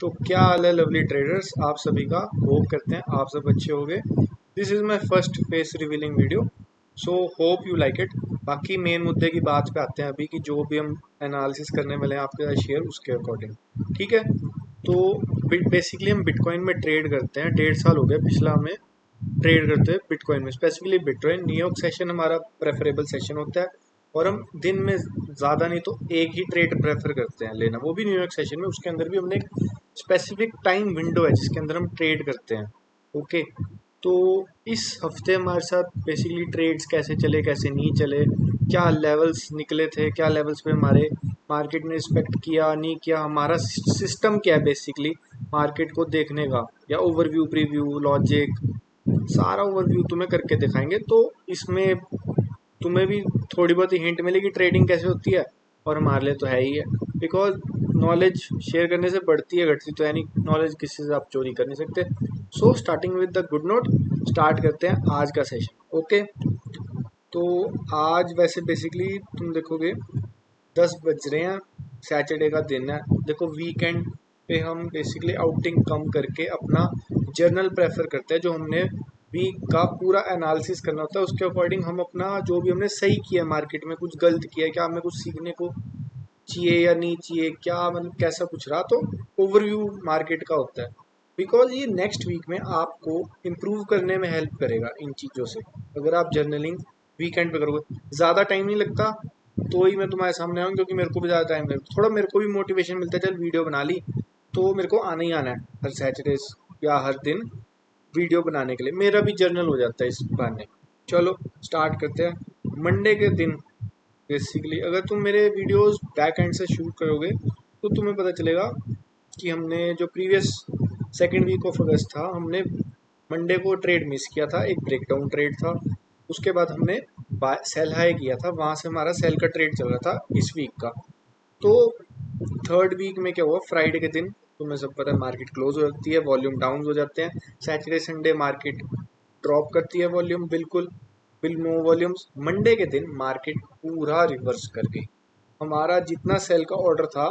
तो क्या हाल है लवली ट्रेडर्स, आप सभी का होप करते हैं आप सब अच्छे होंगे। This is my first face revealing video, so hope you like it. बाकी मेन मुद्दे की बात पे आते हैं अभी कि जो भी हम एनालिसिस करने वाले हैं आपके साथ शेयर उसके अकॉर्डिंग, ठीक है। तो बेसिकली हम बिटकॉइन में ट्रेड करते हैं, 1.5 साल हो गया पिछला हमें ट्रेड करते हैं बिटकॉइन में, स्पेसिफिकली बिटकॉइन। न्यूयॉर्क सेशन हमारा प्रेफरेबल सेशन होता है और हम दिन में ज़्यादा नहीं तो एक ही ट्रेड प्रेफर करते हैं लेना, वो भी न्यूयॉर्क सेशन में। उसके अंदर भी हमने एक स्पेसिफिक टाइम विंडो है जिसके अंदर हम ट्रेड करते हैं, ओके। तो इस हफ्ते हमारे साथ बेसिकली ट्रेड्स कैसे चले कैसे नहीं चले, क्या लेवल्स निकले थे, क्या लेवल्स पे हमारे मार्केट ने रिस्पेक्ट किया नहीं किया, हमारा सिस्टम क्या है बेसिकली मार्केट को देखने का, या ओवरव्यू प्रीव्यू लॉजिक, सारा ओवरव्यू तुम्हें करके दिखाएंगे। तो इसमें तुम्हें भी थोड़ी बहुत हिंट मिलेगी ट्रेडिंग कैसे होती है, और हमारे लिए तो है ही है, बिकॉज नॉलेज शेयर करने से बढ़ती है घटती तो है नहीं, नॉलेज किसी से आप चोरी कर नहीं सकते। So starting with the good note, start करते हैं आज का सेशन, ओके। तो आज वैसे बेसिकली तुम देखोगे 10 बज रहे हैं, सैटरडे का दिन है। देखो वीकेंड पे हम बेसिकली आउटिंग कम करके अपना जर्नल प्रेफर करते हैं, जो हमने वीक का पूरा एनालिसिस करना होता है उसके अकॉर्डिंग हम अपना जो भी हमने सही किया मार्केट में, कुछ गलत किया, क्या हमें कुछ सीखने को चाहिए या नहीं चाहिए, क्या मतलब कैसा कुछ रहा, तो ओवरव्यू मार्केट का होता है। बिकॉज ये नेक्स्ट वीक में आपको इम्प्रूव करने में हेल्प करेगा इन चीज़ों से, अगर आप जर्नलिंग वीकेंड पे करोगे। ज़्यादा टाइम नहीं लगता तो ही मैं तुम्हारे सामने आऊँ, क्योंकि मेरे को भी ज़्यादा टाइम लगता, थोड़ा मेरे को भी मोटिवेशन मिलता है, चल वीडियो बना ली तो मेरे को आना ही आना है हर सैटरडे या हर दिन वीडियो बनाने के लिए, मेरा भी जर्नल हो जाता है इस बहाने। चलो स्टार्ट करते हैं। मंडे के दिन बेसिकली अगर तुम मेरे वीडियोस बैक एंड से शूट करोगे तो तुम्हें पता चलेगा कि हमने जो previous second week of August था, हमने मंडे को ट्रेड मिस किया था, एक ब्रेकडाउन ट्रेड था। उसके बाद हमने सेल हाई किया था, वहाँ से हमारा सेल का ट्रेड चल रहा था इस वीक का। तो थर्ड वीक में क्या हुआ, फ्राइडे के दिन तुम्हें सब पता है मार्केट क्लोज हो जाती है, वॉल्यूम डाउन हो जाते हैं। सैटरडे संडे मार्केट ड्रॉप करती है वॉल्यूम, बिल्कुल बिल नो वॉल्यूम्स। मंडे के दिन मार्केट पूरा रिवर्स कर गई। हमारा जितना सेल का ऑर्डर था,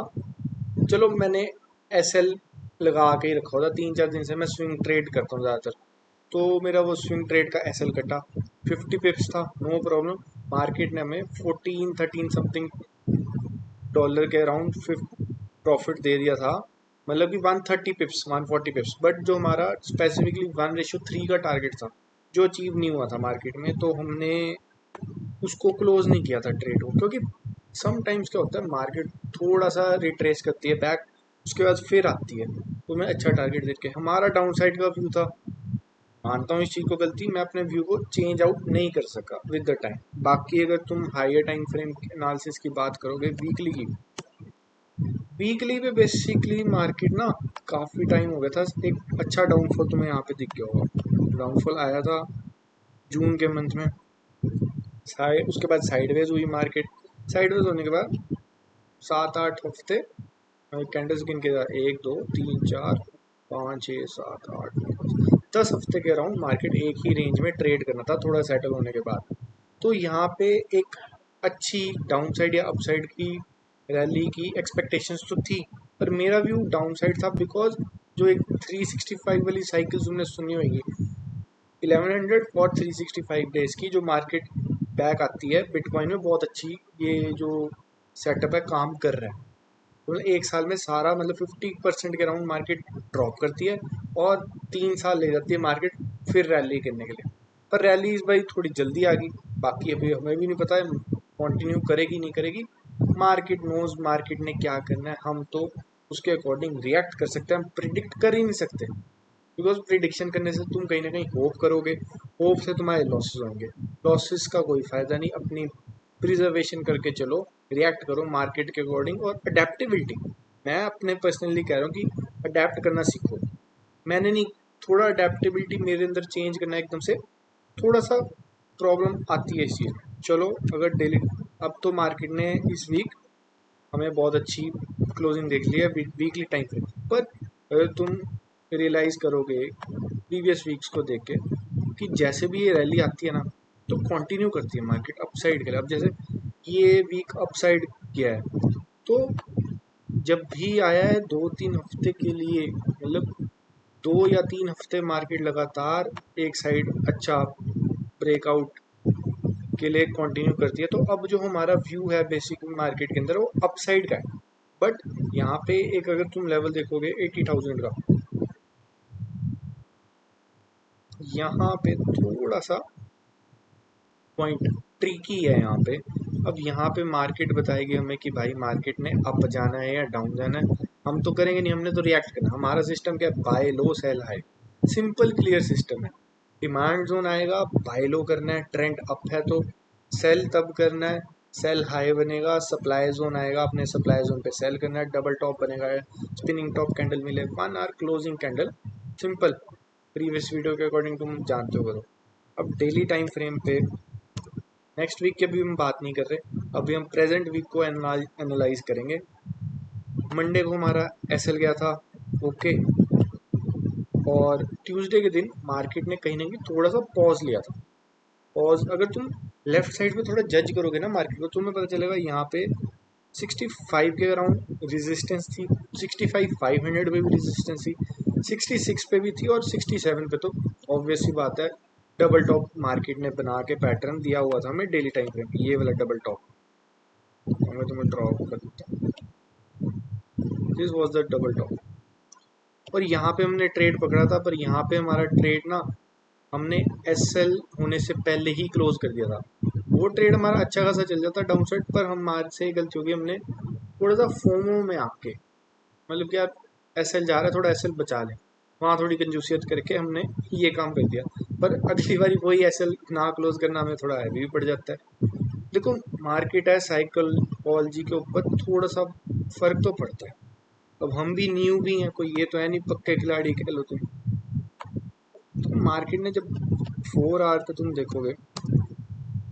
चलो मैंने एस एल लगा के ही रखा था, 3-4 दिन से मैं स्विंग ट्रेड करता हूँ ज़्यादातर, तो मेरा वो स्विंग ट्रेड का एस एल कटा, 50 पिप्स था, नो प्रॉब्लम। मार्केट ने हमें 14-13 समथिंग डॉलर के अराउंड प्रॉफिट दे दिया था, मतलब कि 130 पिप्स 140 पिप्स। बट जो हमारा स्पेसिफिकली 1:3 का टारगेट था जो अचीव नहीं हुआ था मार्केट में, तो हमने उसको क्लोज नहीं किया था ट्रेड को, क्योंकि समटाइम्स क्या होता है मार्केट थोड़ा सा रिट्रेस करती है बैक, उसके बाद फिर आती है, तो मैं अच्छा टारगेट देख के, हमारा डाउन साइड का व्यू था। मानता हूँ इस चीज़ को गलती, मैं अपने व्यू को चेंज आउट नहीं कर सका विद द टाइम। बाकी अगर तुम हाइयर टाइम फ्रेम एनालिसिस की बात करोगे वीकली की, वीकली पे बेसिकली मार्केट ना काफ़ी टाइम हो गया था, एक अच्छा डाउनफॉल तुम्हें यहाँ पे दिख गया होगा। डाउनफॉल आया था जून के मंथ में, साइड उसके बाद साइडवेज हुई मार्केट। साइडवेज होने के बाद 7-8 हफ्ते कैंडल्स गिन के 1 2 3 4 5 6 7 8 9 10 हफ्ते के अराउंड मार्केट एक ही रेंज में ट्रेड करना था थोड़ा सेटल होने के बाद। तो यहाँ पे एक अच्छी डाउन साइड या अपसाइड की रैली की एक्सपेक्टेशंस तो थी, पर मेरा व्यू डाउन साइड था, बिकॉज जो एक 365 वाली साइकिल तुमने सुनी होगी, 1100 और 365 डेज की जो मार्केट बैक आती है बिटकॉइन में, बहुत अच्छी ये जो सेटअप है काम कर रहा है। तो एक साल में सारा मतलब 50% के अराउंड मार्केट ड्रॉप करती है और 3 साल ले जाती है मार्केट फिर रैली करने के लिए। पर रैली इस बार थोड़ी जल्दी आ गई, बाकी अभी हमें भी नहीं पता है कंटिन्यू करेगी नहीं करेगी। मार्केट नोज मार्केट ने क्या करना है, हम तो उसके अकॉर्डिंग रिएक्ट कर सकते हैं, हम प्रिडिक्ट कर ही नहीं सकते, बिकॉज प्रिडिक्शन करने से तुम कहीं ना कहीं होप करोगे, होप से तुम्हारे लॉसेस होंगे, लॉसेस का कोई फ़ायदा नहीं। अपनी प्रिजर्वेशन करके चलो, रिएक्ट करो मार्केट के अकॉर्डिंग, और अडेप्टेबिलिटी मैं अपने पर्सनली कह रहा हूँ कि अडेप्ट करना सीखो। मैंने नहीं, थोड़ा अडेप्टेबिलिटी मेरे अंदर चेंज करना एकदम से थोड़ा सा प्रॉब्लम आती है इस चीज़ में। चलो अगर डेली, अब तो मार्केट ने इस वीक हमें बहुत अच्छी क्लोजिंग देख ली है वीकली टाइम फ्रेम पर। अगर तुम रियलाइज़ करोगे प्रीवियस वीक्स को देख के कि जैसे भी ये रैली आती है ना, तो कंटिन्यू करती है मार्केट अपसाइड के लिए। अब जैसे ये वीक अपसाइड किया है, तो जब भी आया है 2-3 हफ्ते के लिए, मतलब 2 या 3 हफ्ते मार्केट लगातार एक साइड अच्छा ब्रेकआउट के लिए कंटिन्यू करती है, तो अब जो हमारा व्यू है बेसिक मार्केट के अंदर वो अपसाइड का है। बट यहाँ पे एक अगर तुम लेवल देखोगे 80,000 का, यहाँ पे थोड़ा सा पॉइंट ट्रिकी है यहाँ पे। अब यहाँ पे मार्केट बताएगी हमें कि भाई मार्केट ने अप जाना है या डाउन जाना है, हम तो करेंगे नहीं, हमने तो रिएक्ट करना। हमारा सिस्टम क्या है, buy low sell high, simple clear system है। डिमांड जोन आएगा, बाय लो करना है, ट्रेंड अप है तो सेल तब करना है, सेल हाई बनेगा, सप्लाई जोन आएगा, अपने सप्लाई जोन पे सेल करना है, डबल टॉप बनेगा, स्पिनिंग टॉप कैंडल मिले, 1 hour closing candle, simple. Previous video के अकॉर्डिंग तुम जानते हो करो। अब डेली टाइम फ्रेम पे नेक्स्ट वीक की अभी हम बात नहीं कर रहे, अभी हम प्रेजेंट वीक को एनालाइज करेंगे। मंडे को हमारा एसएल गया था, ओके, और ट्यूसडे के दिन मार्केट ने कहीं ना कहीं थोड़ा सा पॉज लिया था। पॉज अगर तुम लेफ्ट साइड पे थोड़ा जज करोगे ना मार्केट को, तुम्हें पता चलेगा यहाँ पे 65 के अराउंड रेजिस्टेंस थी, 65,500 पे भी रेजिस्टेंस थी, 66 पे भी थी, और 67 पे तो ऑब्वियस सी बात है डबल टॉप मार्केट ने बना के पैटर्न दिया हुआ था हमें डेली टाइम फ्रेम, ये वाला डबल टॉप मैं तुम्हें ड्रॉ कर देता हूँ, this was the double top. और यहाँ पे हमने ट्रेड पकड़ा था, पर यहाँ पे हमारा ट्रेड ना हमने एसएल होने से पहले ही क्लोज कर दिया था। वो ट्रेड हमारा अच्छा खासा चल जाता डाउन साइड, पर हमारे से गलती होगी, हमने थोड़ा सा फोमो में आके, मतलब कि यार एसएल जा रहा है, थोड़ा एसएल बचा लें, वहाँ थोड़ी कंजूसियत करके हमने ये काम कर दिया। पर अगली बारी वही एसएल ना क्लोज करना हमें थोड़ा हैवी भी पड़ जाता है। देखो मार्केट है, साइकोलॉजी के ऊपर थोड़ा सा फर्क तो पड़ता है। अब हम भी न्यू भी हैं, कोई ये तो है नहीं पक्के खिलाड़ी कह लो तुम। तो मार्केट ने जब 4 आवर पे तुम देखोगे,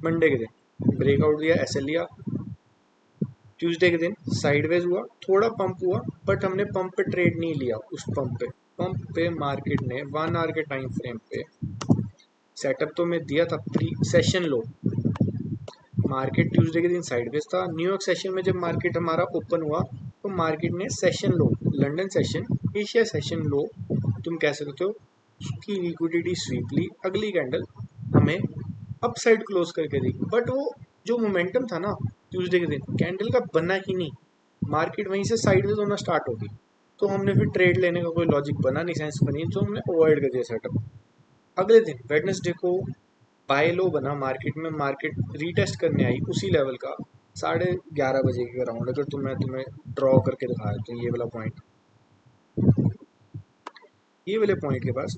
मंडे के दिन ब्रेकआउट दिया, एसएल लिया, ट्यूसडे के दिन साइडवेज हुआ, थोड़ा पंप हुआ, बट हमने पंप पे ट्रेड नहीं लिया। उस पंप पे मार्केट ने 1 आवर के टाइम फ्रेम पे सेटअप तो मैं दिया था प्री सेशन लो। मार्केट ट्यूसडे के दिन साइडवेज था, न्यूयॉर्क सेशन में जब मार्केट हमारा ओपन हुआ तो मार्केट ने सेशन लो, लंदन सेशन, एशिया सेशन लो तुम कह सकते हो, उसकी लिक्विडिटी स्वीप ली, अगली कैंडल हमें अपसाइड क्लोज करके दी। बट वो जो मोमेंटम था ना ट्यूसडे के दिन, कैंडल का बना ही नहीं, मार्केट वहीं से साइडवेज होना स्टार्ट हो गई। तो हमने फिर ट्रेड लेने का कोई लॉजिक बना नहीं, सेंस बनी, तो हमने अवॉइड कर दिया सेटअप। अगले दिन वेडनेसडे को बाय लो बना मार्केट में, मार्केट रीटेस्ट करने आई उसी लेवल का 11:30 बजे के अराउंड। अगर तुम्हें ड्रॉ करके दिखाया तो ये वाले पॉइंट के पास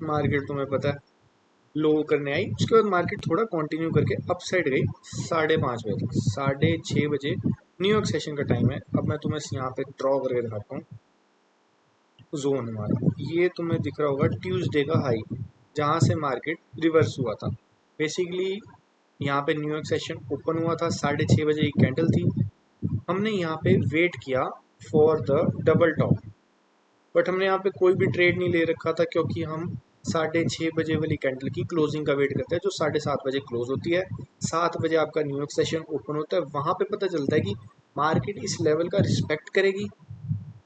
मार्केट तुम्हें पता है लो करने आई। उसके बाद मार्केट थोड़ा कंटिन्यू करके अप साइड गई 5:30 बजे तक, 6:30 बजे न्यूयॉर्क सेशन का टाइम है। अब मैं तुम्हें यहाँ पे ड्रॉ करके दिखाता हूँ जोन हमारा, ये तुम्हें दिख रहा होगा ट्यूसडे का हाई, जहाँ से मार्केट रिवर्स हुआ था। बेसिकली यहाँ पे न्यूयॉर्क सेशन ओपन हुआ था, 6:30 बजे एक कैंडल थी, हमने यहाँ पे वेट किया for the double top, but हमने यहाँ पे कोई भी ट्रेड नहीं ले रखा था, क्योंकि हम 6:30 बजे वाली कैंडल की क्लोजिंग का वेट करते हैं, जो 7:30 बजे क्लोज होती है। 7 बजे आपका न्यूयॉर्क सेशन ओपन होता है, वहाँ पे पता चलता है कि मार्केट इस लेवल का रिस्पेक्ट करेगी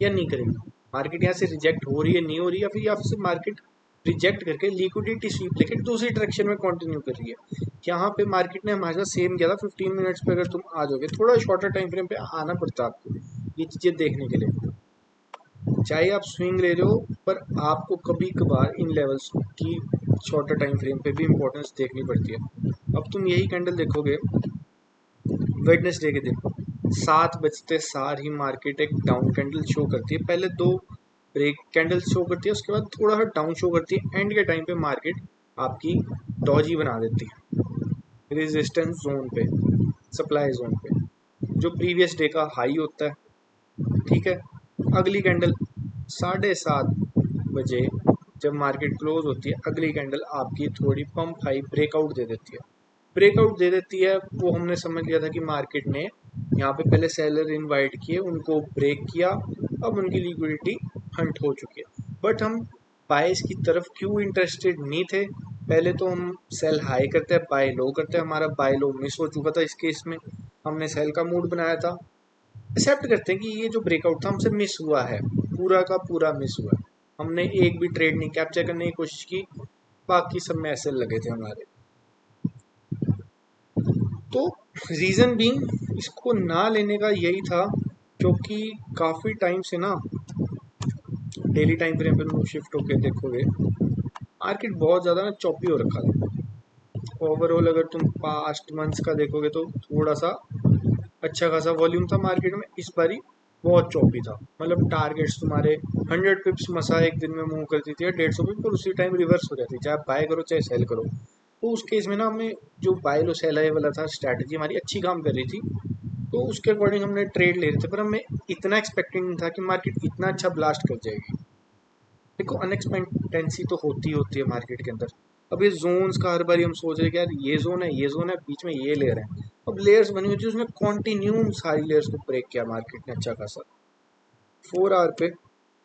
या नहीं करेगी, मार्केट यहाँ से रिजेक्ट हो रही है नहीं हो रही, या फिर मार्केट रिजेक्ट करके लिक्विडिटी स्वीप लेके दूसरी डायरेक्शन में कंटिन्यू कर रही है। यहाँ पे मार्केट ने हमारे साथ सेम किया था। 15 मिनट्स पे अगर तुम आ जाओगे, थोड़ा शॉर्टर टाइम फ्रेम पे आना पड़ता है आपको ये चीज़ें देखने के लिए, चाहे आप स्विंग ले रहे हो, पर आपको कभी कभार इन लेवल्स की शॉर्टर टाइम फ्रेम पे भी इंपॉर्टेंस देखनी पड़ती है। अब तुम यही कैंडल देखोगे वेडनेसडे के दिन 7 बजते सार ही मार्केट एक डाउन कैंडल शो करती है, पहले 2 ब्रेक कैंडल शो करती है, उसके बाद थोड़ा सा डाउन शो करती है, एंड के टाइम पे मार्केट आपकी डॉजी बना देती है रेजिस्टेंस जोन पे, सप्लाई जोन पे, जो प्रीवियस डे का हाई होता है। ठीक है, अगली कैंडल 7:30 बजे जब मार्केट क्लोज होती है, अगली कैंडल आपकी थोड़ी पंप हाई ब्रेकआउट दे देती है। ब्रेकआउट दे देती है वो हमने समझ लिया था कि मार्केट ने यहाँ पे पहले सेलर इनवाइट किए, उनको ब्रेक किया, अब उनकी लिक्विडिटी हंट हो चुकी है। बट हम बाइस की तरफ क्यों इंटरेस्टेड नहीं थे, पहले तो हम सेल हाई करते हैं बाय लो करते हैं, हमारा बाय लो मिस हो चुका था इस केस में, हमने सेल का मूड बनाया था, एक्सेप्ट करते हैं कि ये जो ब्रेकआउट था हमसे मिस हुआ है, पूरा का पूरा मिस हुआ है, हमने एक भी ट्रेड नहीं कैप्चर करने की कोशिश की, बाकी सब में ऐसे लगे थे हमारे। तो रीज़न बीइंग इसको ना लेने का यही था, क्योंकि काफ़ी टाइम से ना डेली टाइम फ्रेम पे तुम शिफ्ट होके देखोगे मार्केट बहुत ज़्यादा ना चॉपी हो रखा था। ओवरऑल अगर तुम पास्ट मंथ्स का देखोगे तो थोड़ा सा अच्छा खासा वॉल्यूम था मार्केट में, इस बारी बहुत चौपी था। मतलब टारगेट्स तुम्हारे 100 पिप्स मसा एक दिन में मूव करती थी, या 150 पिप्स, और उसी टाइम रिवर्स हो जाती, चाहे आप बाय करो चाहे सेल करो। तो उस केस में ना हमें जो बाय लो सेल है वाला था स्ट्रैटेजी हमारी अच्छी काम कर रही थी, तो उसके अकॉर्डिंग हमने ट्रेड ले रहे थे, पर हमें इतना एक्सपेक्टिंग नहीं था कि मार्केट इतना अच्छा ब्लास्ट कर जाएगी। देखो अनएक्सपेक्टेंसी तो होती है मार्केट के अंदर। अब ये जोन्स का हर बार हम सोच रहे हैं कि यार ये जोन है, ये जोन है, बीच में ये लेयर है। अब लेयर्स बनी हुई थी, उसमें कॉन्टिन्यू सारी लेयर्स को ब्रेक किया मार्केट ने अच्छा खासा 4 आवर पे।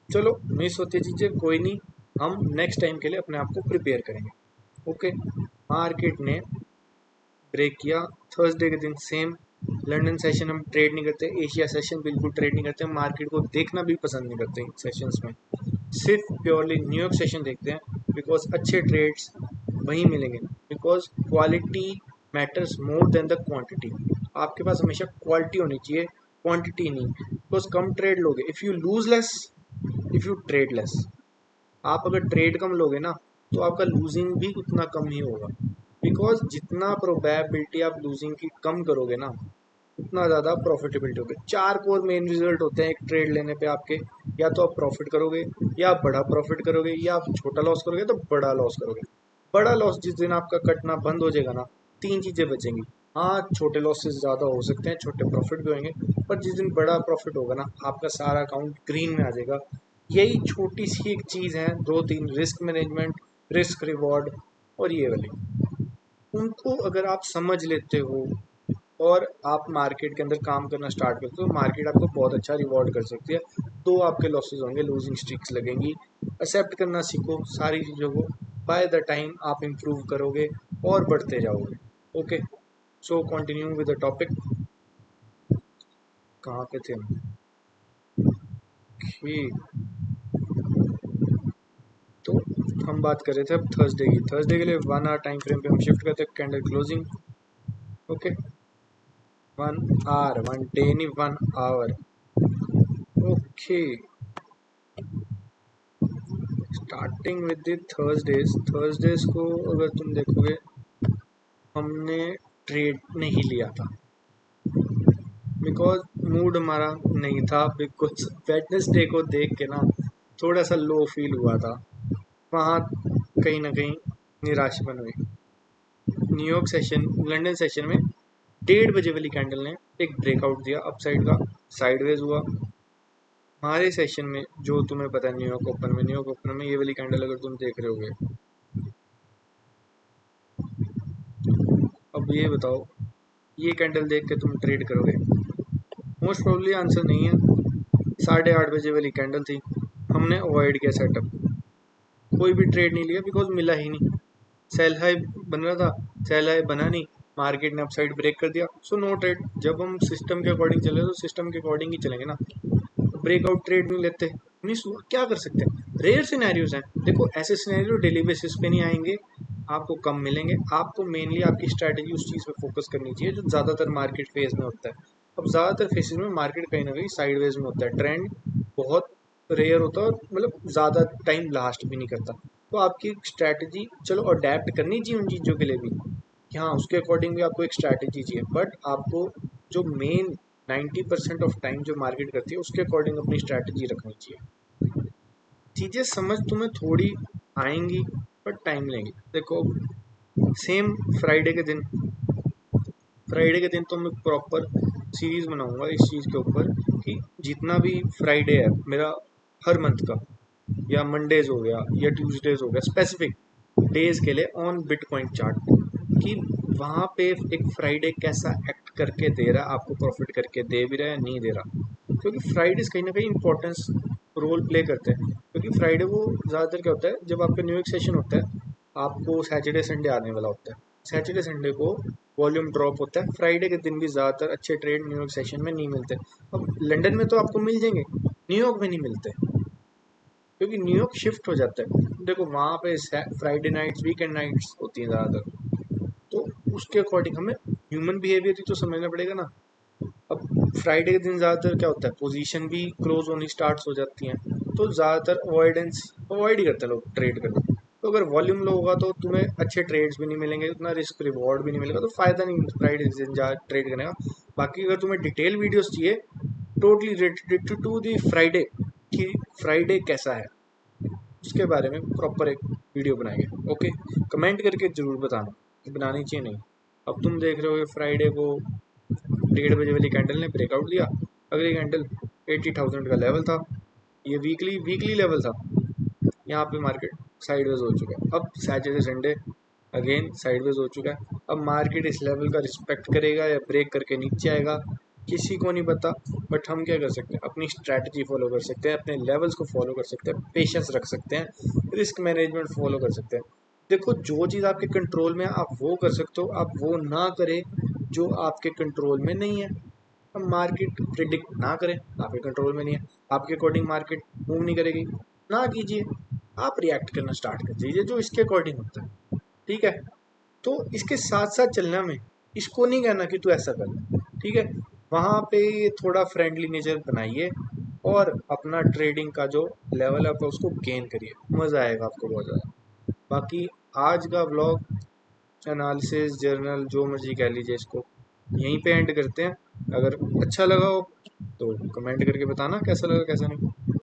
चलो मिस होती है चीज़ें, कोई नहीं, हम नेक्स्ट टाइम के लिए अपने आप को प्रिपेयर करेंगे। ओके, मार्केट ने ब्रेक किया थर्सडे के दिन सेम। लंदन सेशन हम ट्रेड नहीं करते, एशिया सेशन बिल्कुल ट्रेड नहीं करते, मार्केट को देखना भी पसंद नहीं करते इन सेशंस में, सिर्फ प्योरली न्यूयॉर्क सेशन देखते हैं, बिकॉज अच्छे ट्रेड्स वहीं मिलेंगे, because quality matters more than the quantity. आपके पास हमेशा क्वालिटी होनी चाहिए, क्वांटिटी नहीं, बिकॉज कम ट्रेड लोगे, if you lose less, if you trade less. आप अगर ट्रेड कम लोगे ना तो आपका लूजिंग भी उतना कम ही होगा, बिकॉज जितना प्रोबेबिलिटी आप लूजिंग की कम करोगे ना उतना ज़्यादा प्रॉफिटेबिलिटी होगी। 4 कोर मेन रिजल्ट होते हैं एक ट्रेड लेने पे आपके, या तो आप प्रॉफिट करोगे, या आप बड़ा प्रॉफिट करोगे, या आप छोटा लॉस करोगे तो बड़ा लॉस करोगे। बड़ा लॉस जिस दिन आपका कटना बंद हो जाएगा ना, 3 चीज़ें बचेंगी। हाँ, छोटे लॉसेस ज़्यादा हो सकते हैं, छोटे प्रॉफिट भी होंगे, पर जिस दिन बड़ा प्रॉफिट होगा ना आपका सारा अकाउंट ग्रीन में आ जाएगा। यही छोटी सी एक चीज़ है, 2-3 रिस्क मैनेजमेंट, रिस्क रिवॉर्ड, और ये वाली, उनको अगर आप समझ लेते हो और आप मार्केट के अंदर काम करना स्टार्ट करते हो तो मार्केट आपको बहुत अच्छा रिवॉर्ड कर सकती है। तो आपके लॉसेस होंगे, लूजिंग स्ट्रिक्स लगेंगी, एक्सेप्ट करना सीखो सारी चीज़ों को, बाय द टाइम आप इम्प्रूव करोगे और बढ़ते जाओगे। Okay, so continue with the topic. कहाँ पे थे हम? ठीक, तो हम बात कर रहे थे अब थर्सडे की। थर्सडे के लिए 1 आवर टाइम फ्रेम पे हम शिफ्ट करते हैं, candle closing. Okay, 1 hour, 1 day नहीं, 1 hour. Okay, starting with the Thursdays. Thursdays को अगर तुम देखोगे हमने ट्रेड नहीं लिया था, बिकॉज मूड हमारा नहीं था, बिकॉज वेडनेसडे को देख के ना थोड़ा सा लो फील हुआ था, वहाँ कहीं ना कहीं निराशा बन हुई। न्यूयॉर्क सेशन, लंदन सेशन में 1:30 बजे वाली कैंडल ने एक ब्रेकआउट दिया अपसाइड का, साइडवेज हुआ। हमारे सेशन में जो तुम्हें पता है न्यूयॉर्क ओपन में, न्यूयॉर्क ओपन में ये वाली कैंडल अगर तुम देख रहे होगे, अब ये बताओ ये कैंडल देख के तुम ट्रेड करोगे? मोस्ट प्रोबेबली आंसर नहीं है। 8:30 बजे वाली कैंडल थी, हमने अवॉइड किया सेटअप, कोई भी ट्रेड नहीं लिया, बिकॉज मिला ही नहीं। सेल हाई बन रहा था, सेल हाई बना नहीं, मार्केट ने अपसाइड ब्रेक कर दिया, सो नो ट्रेड। जब हम सिस्टम के अकॉर्डिंग चले तो सिस्टम के अकॉर्डिंग ही चलेंगे ना, ब्रेकआउट ट्रेड नहीं लेते, मिस हुआ क्या कर सकते हैं। रेयर सिनेरियोज हैं, देखो ऐसे सिनेरियो डेली बेसिस पे नहीं आएंगे, आपको कम मिलेंगे। आपको मेनली आपकी स्ट्रैटेजी उस चीज़ पे फोकस करनी चाहिए जो ज़्यादातर मार्केट फेज में होता है। अब ज़्यादातर फेजेस में मार्केट कहीं ना कहीं साइडवेज में होता है, ट्रेंड बहुत रेयर होता है, और मतलब ज़्यादा टाइम लास्ट भी नहीं करता। तो आपकी स्ट्रैटेजी चलो अडेप्ट करनी चाहिए उन चीज़ों के लिए भी, कि हाँ उसके अकॉर्डिंग भी आपको एक स्ट्रैटेजी चाहिए, बट आपको जो मेन 90% ऑफ टाइम जो मार्केट करती है उसके अकॉर्डिंग अपनी स्ट्रैटेजी रखनी चाहिए। चीज़ें समझ तुम्हें थोड़ी आएंगी, बट टाइम लेंगी। देखो सेम फ्राइडे के दिन, फ्राइडे के दिन तो मैं प्रॉपर सीरीज बनाऊंगा इस चीज़ के ऊपर, कि जितना भी फ्राइडे है मेरा हर मंथ का, या मंडेज हो गया या ट्यूसडेज हो गया, स्पेसिफिक डेज के लिए ऑन बिटकॉइन चार्ट, कि वहाँ पे एक फ्राइडे कैसा एक्ट करके दे रहा है, आपको प्रॉफिट करके दे भी रहा है नहीं दे रहा। क्योंकि फ्राइडेज कहीं ना कहीं इंपॉर्टेंस रोल प्ले करते हैं, क्योंकि फ्राइडे को ज़्यादातर क्या होता है, जब आपका न्यू ईयर सेशन होता है आपको सैटरडे संडे आने वाला होता है, सैटरडे संडे को वॉल्यूम ड्रॉप होता है। फ्राइडे के दिन भी ज़्यादातर अच्छे ट्रेड न्यूयॉर्क सेशन में नहीं मिलते। अब लंदन में तो आपको मिल जाएंगे, न्यूयॉर्क में नहीं मिलते, क्योंकि न्यूयॉर्क शिफ्ट हो जाता है। देखो वहाँ पे फ्राइडे नाइट्स, वीकेंड नाइट्स होती हैं ज़्यादातर, तो उसके अकॉर्डिंग हमें ह्यूमन बिहेवियर ही तो समझना पड़ेगा ना। अब फ्राइडे के दिन ज़्यादातर क्या होता है, पोजीशन भी क्लोज होनी स्टार्ट हो जाती हैं, तो ज़्यादातर अवॉइड ही करते हैं लोग ट्रेड करना। तो अगर वॉल्यूम लो होगा तो तुम्हें अच्छे ट्रेड्स भी नहीं मिलेंगे, उतना रिस्क रिवॉर्ड भी नहीं मिलेगा, तो फ़ायदा नहीं फ्राइडे के दिन जा ट्रेड करने का। बाकी अगर तुम्हें डिटेल वीडियोस चाहिए totally related to the Friday, कि फ्राइडे कैसा है, उसके बारे में प्रॉपर एक वीडियो बनाएंगे। ओके, कमेंट करके ज़रूर बताना कि बनानी चाहिए नहीं। अब तुम देख रहे हो फ्राइडे को 1:30 बजे वाली कैंडल ने ब्रेकआउट लिया, अगली कैंडल 80,000 का लेवल था, ये वीकली वीकली लेवल था, यहाँ पे मार्केट साइडवेज हो चुका है। अब सैटरडे संडे अगेन साइडवेज हो चुका है। अब मार्केट इस लेवल का रिस्पेक्ट करेगा या ब्रेक करके नीचे आएगा, किसी को नहीं पता। बट हम क्या कर सकते हैं, अपनी स्ट्रैटेजी फॉलो कर सकते हैं, अपने लेवल्स को फॉलो कर सकते हैं, पेशेंस रख सकते हैं, रिस्क मैनेजमेंट फॉलो कर सकते हैं। देखो जो चीज़ आपके कंट्रोल में है आप वो कर सकते हो, आप वो ना करें जो आपके कंट्रोल में नहीं है। अब मार्केट प्रिडिक्ट ना करें, आपके कंट्रोल में नहीं है, आपके अकॉर्डिंग मार्केट मूव नहीं करेगी, ना कीजिए, आप रिएक्ट करना स्टार्ट कर दीजिए जो इसके अकॉर्डिंग होता है। ठीक है, तो इसके साथ साथ चलना में, इसको नहीं कहना कि तू ऐसा कर, ठीक है, वहाँ पे थोड़ा फ्रेंडली नेचर बनाइए और अपना ट्रेडिंग का जो लेवल है आप उसको गेन करिए, मज़ा आएगा आपको बहुत ज़्यादा। बाकी आज का व्लॉग, एनालिसिस, जर्नल, जो मर्जी कह लीजिए इसको, यहीं पे एंड करते हैं। अगर अच्छा लगा हो तो कमेंट करके बताना कैसा लगा कैसा नहीं।